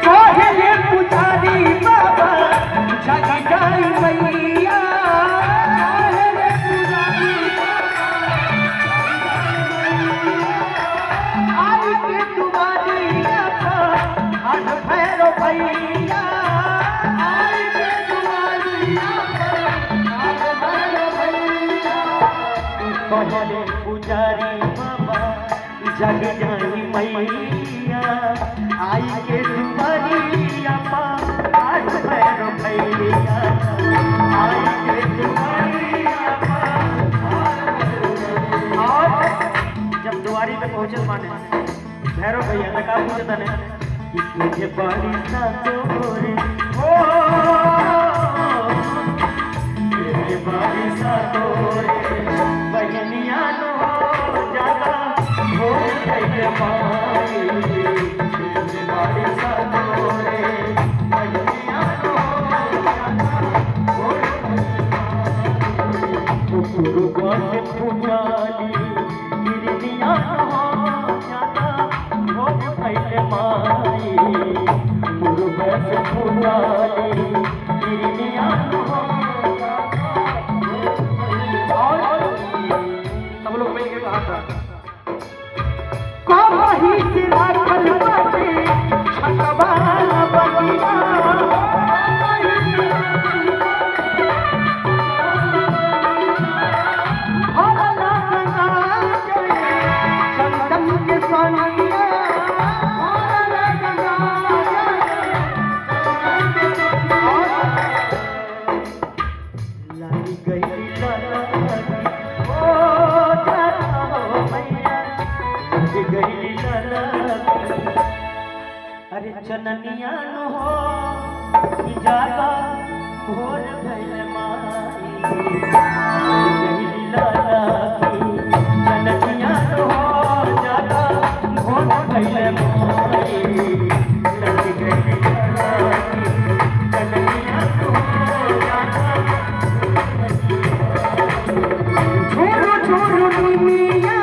कहले पुजारी बाबा जग जाई मैया आई के तुम्हारी हाथ भैरो भैया आई के तुम्हारी हाथ भैरो भैया कहले पुजारी बाबा जग जाई मैया आई के तुम्हारी अपा हाथ भैरो भैया आई के तुम्हारी अपा और जब दुआरी पे पहुंचे माने भैरव भैया ने कहा पूछता ने तुझे बड़ी सा तोरे ओ तुझे बड़ी सा तोरे बहनिया नो जागा हो गई माई तुझे बड़ी सा तोरे बहनिया नो जागा हो गई माई पुजाली गिरनिया नो जागा हो गई माई मुर्गा से पुजाली गिरनिया नो सब लोग मिल के कहा था कहीं से राखल बाटे छतवा बगिया भरला गंगा चंदन के सोनिया भरला गंगा लाई गई लाला गई लाला अरे चननिया नो हो जागा भोर भैल माई गई लाला चननिया नो हो जागा भोर भैल माई गई लाला चननिया नो हो जागा छोरो छोरो दुनिया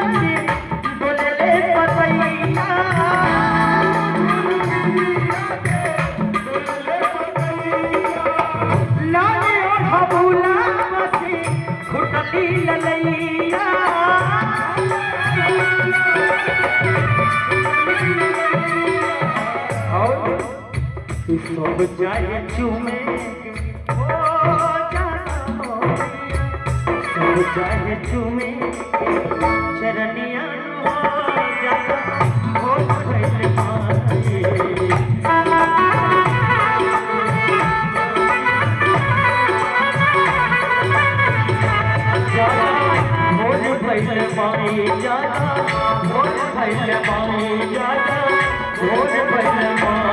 सब जाए चूमे सब जाए चूमे चरनिया हो गई माई भोर भैल माई जागा भोर भैल माई जागा भोर भैल माई